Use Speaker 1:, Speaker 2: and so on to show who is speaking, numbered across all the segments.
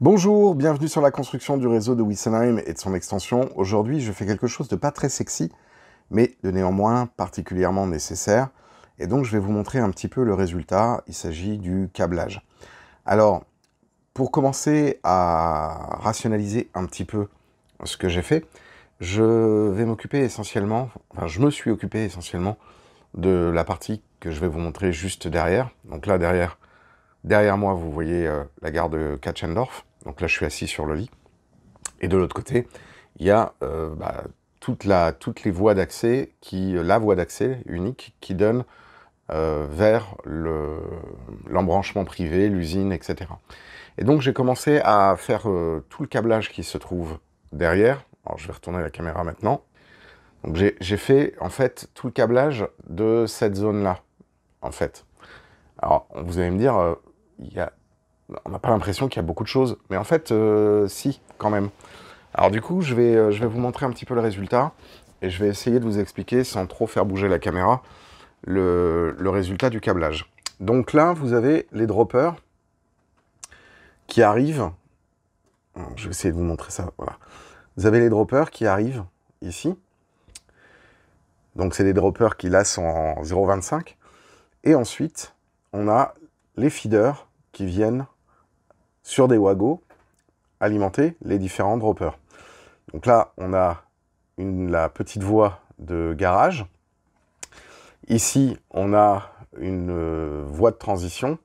Speaker 1: Bonjour, bienvenue sur la construction du réseau de Wissenheim et de son extension. Aujourd'hui, je fais quelque chose de pas très sexy, mais de néanmoins particulièrement nécessaire. Et donc, je vais vous montrer un petit peu le résultat. Il s'agit du câblage. Alors, pour commencer à rationaliser un petit peu ce que j'ai fait, je vais m'occuper essentiellement, enfin, je me suis occupé essentiellement de la partie que je vais vous montrer juste derrière. Donc là, derrière moi, vous voyez la gare de Katschendorf. Donc là, je suis assis sur le lit. Et de l'autre côté, il y a toutes les voies d'accès, la voie d'accès unique qui donne vers l'embranchement privé, l'usine, etc. Et donc, j'ai commencé à faire tout le câblage qui se trouve derrière. Alors, je vais retourner la caméra maintenant. Donc, j'ai fait, en fait, tout le câblage de cette zone-là, en fait. Alors, vous allez me dire, on n'a pas l'impression qu'il y a beaucoup de choses, mais en fait, si, quand même. Alors du coup, je vais vous montrer un petit peu le résultat, et je vais essayer de vous expliquer, sans trop faire bouger la caméra, le résultat du câblage. Donc là, vous avez les droppers qui arrivent. Je vais essayer de vous montrer ça, voilà. Vous avez les droppers qui arrivent ici. Donc c'est des droppers qui là sont en 0,25. Et ensuite, on a les feeders qui viennent sur des wagons alimenter les différents droppers. Donc là, on a la petite voie de garage. Ici, on a une voie de transition.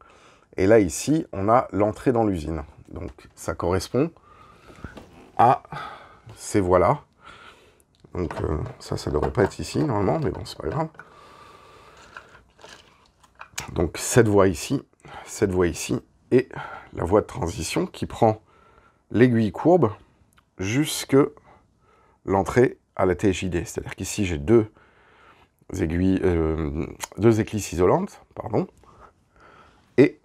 Speaker 1: Et là, ici, on a l'entrée dans l'usine. Donc ça correspond à ces voies-là. Donc ça ne devrait pas être ici, normalement, mais bon, c'est pas grave. Donc cette voie ici, et la voie de transition qui prend l'aiguille courbe jusque l'entrée à la TJD. C'est-à-dire qu'ici, j'ai deux éclisses isolantes, pardon, et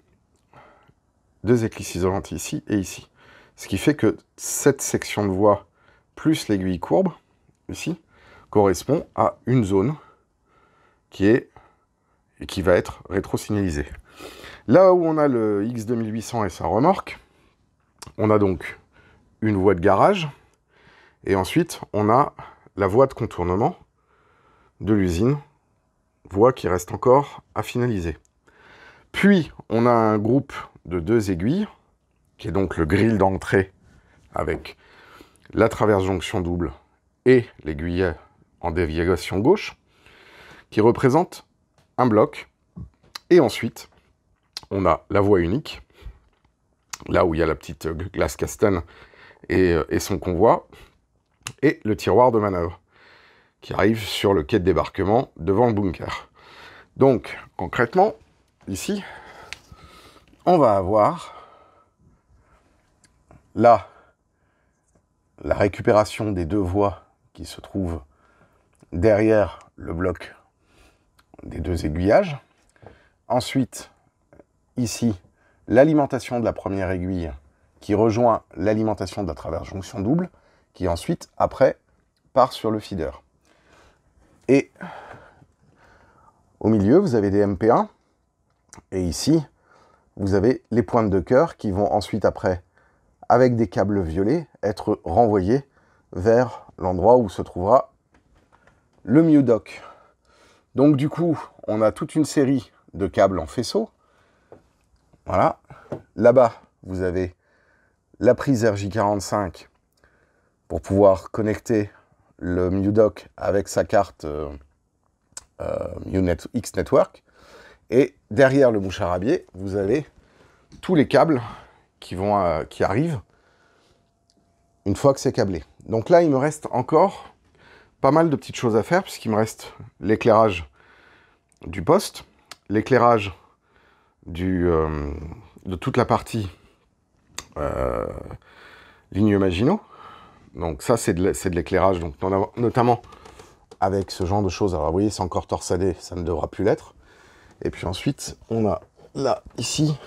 Speaker 1: deux éclisses isolantes ici et ici. Ce qui fait que cette section de voie plus l'aiguille courbe, ici, correspond à une zone qui va être rétro-signalisée. Là où on a le X2800 et sa remorque, on a donc une voie de garage, et ensuite on a la voie de contournement de l'usine, voie qui reste encore à finaliser. Puis on a un groupe de deux aiguilles, qui est donc le grill d'entrée avec la traverse jonction double et l'aiguille en déviation gauche, qui représente un bloc. Et ensuite, on a la voie unique, là où il y a la petite glace castane et son convoi, et le tiroir de manœuvre, qui arrive sur le quai de débarquement devant le bunker. Donc, concrètement, ici, on va avoir là la récupération des deux voies qui se trouvent derrière le bloc des deux aiguillages. Ensuite, ici, l'alimentation de la première aiguille qui rejoint l'alimentation de la traverse jonction double, qui ensuite, après, part sur le feeder. Et au milieu, vous avez des MP1, et ici, vous avez les pointes de cœur qui vont ensuite, après, avec des câbles violets, être renvoyés vers l'endroit où se trouvera le MUDOC. Donc du coup, on a toute une série de câbles en faisceau. Voilà. Là-bas, vous avez la prise RJ45 pour pouvoir connecter le MUDOC avec sa carte X Network. Et derrière le mouchard à biais, vous avez tous les câbles qui arrivent une fois que c'est câblé. Donc là, il me reste encore pas mal de petites choses à faire, puisqu'il me reste l'éclairage du poste, l'éclairage de toute la partie ligne Maginot. Donc ça, c'est de l'éclairage, donc notamment avec ce genre de choses. Alors vous voyez, c'est encore torsadé, ça ne devra plus l'être. Et puis ensuite, on a là, ici,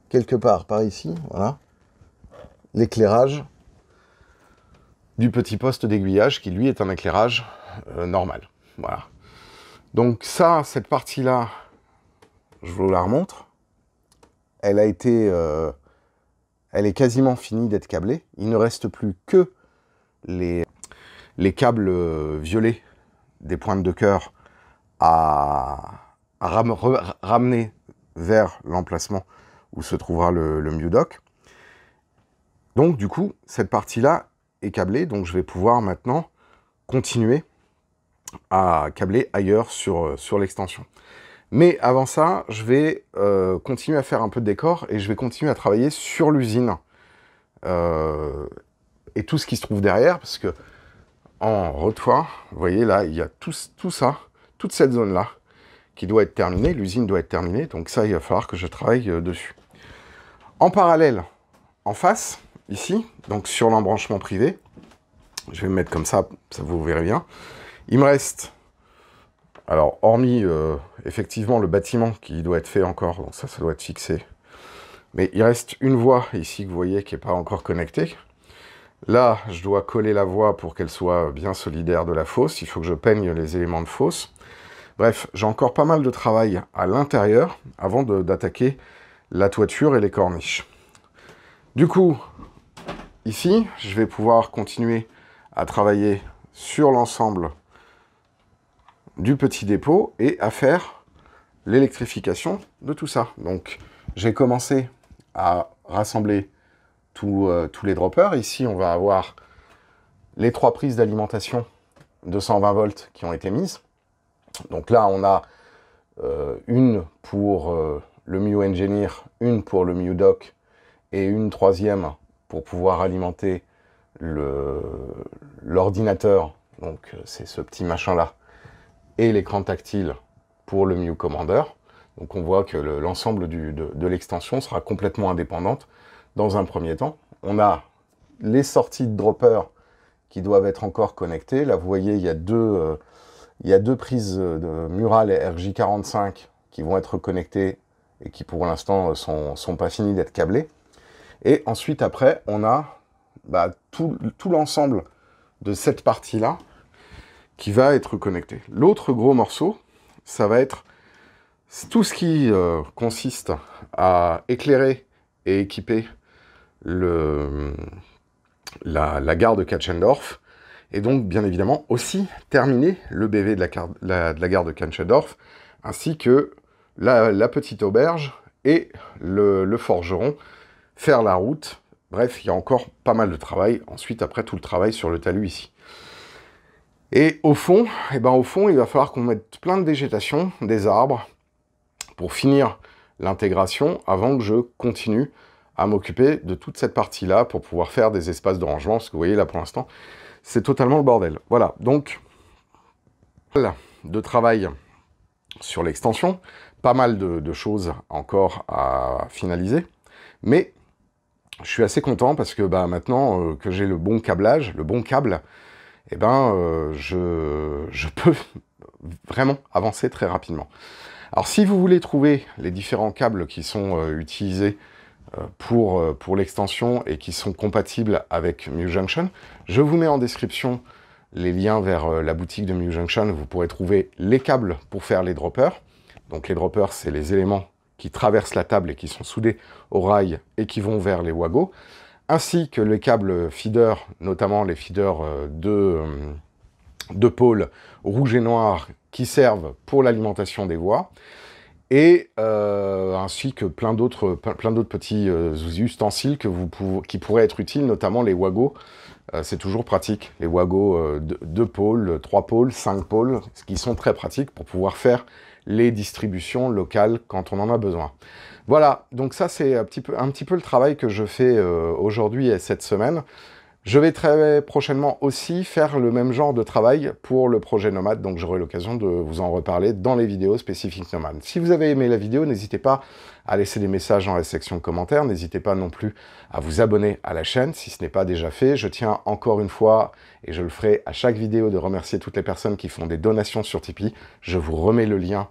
Speaker 1: quelque part par ici, voilà, l'éclairage du petit poste d'aiguillage qui, lui, est un éclairage normal. Voilà. Donc ça, cette partie-là, je vous la remontre. Elle a été elle est quasiment finie d'être câblée. Il ne reste plus que les câbles violets des pointes de cœur à ramener vers l'emplacement où se trouvera le Mewdock. Donc du coup, cette partie-là est câblée, donc je vais pouvoir maintenant continuer à câbler ailleurs sur l'extension. Mais avant ça, je vais continuer à faire un peu de décor et je vais continuer à travailler sur l'usine et tout ce qui se trouve derrière, parce que en retour, vous voyez là, il y a tout ça, toute cette zone-là qui doit être terminée, l'usine doit être terminée, donc ça, il va falloir que je travaille dessus. En parallèle, en face, ici, donc sur l'embranchement privé, je vais me mettre comme ça vous verrez bien, il me reste, alors hormis effectivement le bâtiment qui doit être fait encore, donc ça doit être fixé, mais il reste une voie ici que vous voyez qui n'est pas encore connectée. Là, je dois coller la voie pour qu'elle soit bien solidaire de la fosse, il faut que je peigne les éléments de fosse. Bref, j'ai encore pas mal de travail à l'intérieur avant d'attaquer la toiture et les corniches. Du coup, ici, je vais pouvoir continuer à travailler sur l'ensemble du petit dépôt et à faire l'électrification de tout ça. Donc, j'ai commencé à rassembler tous les droppers. Ici, on va avoir les 3 prises d'alimentation de 120 volts qui ont été mises. Donc là, on a une pour le MewEngineer, une pour le Mewdock et une 3e pour pouvoir alimenter l'ordinateur. Donc c'est ce petit machin-là. Et l'écran tactile pour le MewCommander. Donc on voit que l'ensemble de l'extension sera complètement indépendante dans un premier temps. On a les sorties de droppers qui doivent être encore connectées. Là, vous voyez, il y a deux prises de Mural et RJ45 qui vont être connectées et qui pour l'instant sont pas finies d'être câblées. Et ensuite, après, on a tout l'ensemble de cette partie-là qui va être connecté. L'autre gros morceau, ça va être tout ce qui consiste à éclairer et équiper la gare de Katschendorf, et donc, bien évidemment, aussi terminer le BV de la gare de Katschendorf, ainsi que la petite auberge et le forgeron, faire la route. Bref, il y a encore pas mal de travail. Ensuite, après, tout le travail sur le talus ici. Et au fond, il va falloir qu'on mette plein de végétation, des arbres, pour finir l'intégration, avant que je continue à m'occuper de toute cette partie-là, pour pouvoir faire des espaces de rangement, parce que vous voyez, là, pour l'instant, c'est totalement le bordel. Voilà, donc, de travail sur l'extension, pas mal de choses encore à finaliser, mais je suis assez content parce que maintenant que j'ai le bon câblage, le bon câble, je peux vraiment avancer très rapidement. Alors si vous voulez trouver les différents câbles qui sont utilisés pour l'extension et qui sont compatibles avec MewJunction, je vous mets en description les liens vers la boutique de MewJunction. Vous pourrez trouver les câbles pour faire les droppers. Donc les droppers, c'est les éléments qui traversent la table et qui sont soudés au rail et qui vont vers les WAGO, ainsi que les câbles feeders, notamment les feeders de pôle rouge et noir qui servent pour l'alimentation des voies, et ainsi que plein d'autres petits ustensiles qui pourraient être utiles, notamment les WAGO. C'est toujours pratique, les WAGO 2 pôles, 3 pôles, 5 pôles, qui sont très pratiques pour pouvoir faire les distributions locales quand on en a besoin. Voilà, donc ça c'est un petit peu le travail que je fais aujourd'hui et cette semaine. Je vais très prochainement aussi faire le même genre de travail pour le projet Nomade, donc j'aurai l'occasion de vous en reparler dans les vidéos spécifiques Nomade. Si vous avez aimé la vidéo, n'hésitez pas à laisser des messages dans la section de commentaires, n'hésitez pas non plus à vous abonner à la chaîne si ce n'est pas déjà fait. Je tiens encore une fois, et je le ferai à chaque vidéo, de remercier toutes les personnes qui font des donations sur Tipeee. Je vous remets le lien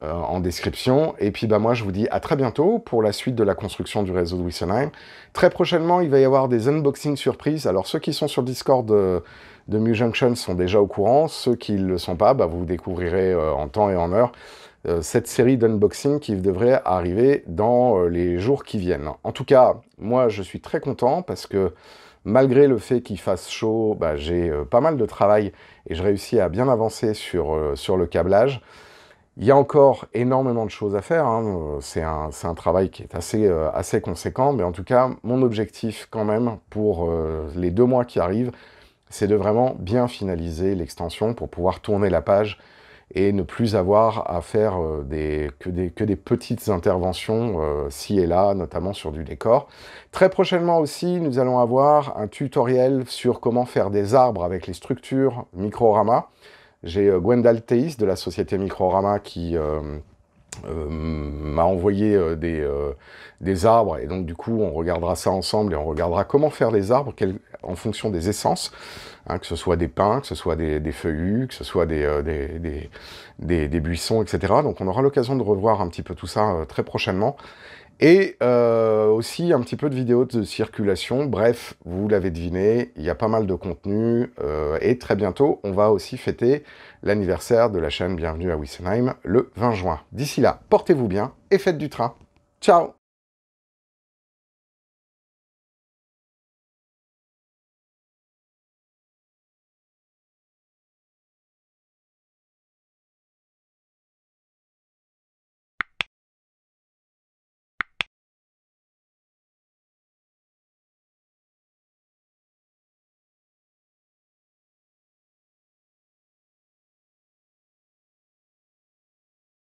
Speaker 1: en description. Et puis moi je vous dis à très bientôt pour la suite de la construction du réseau de Wessenheim. Très prochainement, il va y avoir des unboxings surprises. Alors ceux qui sont sur Discord de MewJunction sont déjà au courant. Ceux qui ne le sont pas, vous découvrirez en temps et en heure cette série d'unboxing qui devrait arriver dans les jours qui viennent. En tout cas, moi je suis très content parce que malgré le fait qu'il fasse chaud, bah, j'ai pas mal de travail et je réussis à bien avancer sur le câblage. Il y a encore énormément de choses à faire, hein. C'est un travail qui est assez conséquent, mais en tout cas, mon objectif quand même pour les 2 mois qui arrivent, c'est de vraiment bien finaliser l'extension pour pouvoir tourner la page et ne plus avoir à faire que des petites interventions ci et là, notamment sur du décor. Très prochainement aussi, nous allons avoir un tutoriel sur comment faire des arbres avec les structures Microrama. J'ai Gwendal Theis de la société Microrama qui m'a envoyé des arbres, et donc du coup on regardera ça ensemble et on regardera comment faire les arbres en fonction des essences, hein, que ce soit des pins, que ce soit des feuillus, que ce soit des buissons, etc. Donc on aura l'occasion de revoir un petit peu tout ça très prochainement. Et aussi un petit peu de vidéos de circulation. Bref, vous l'avez deviné, il y a pas mal de contenu. Et très bientôt, on va aussi fêter l'anniversaire de la chaîne Bienvenue à Wissenheim le 20 juin. D'ici là, portez-vous bien et faites du train. Ciao!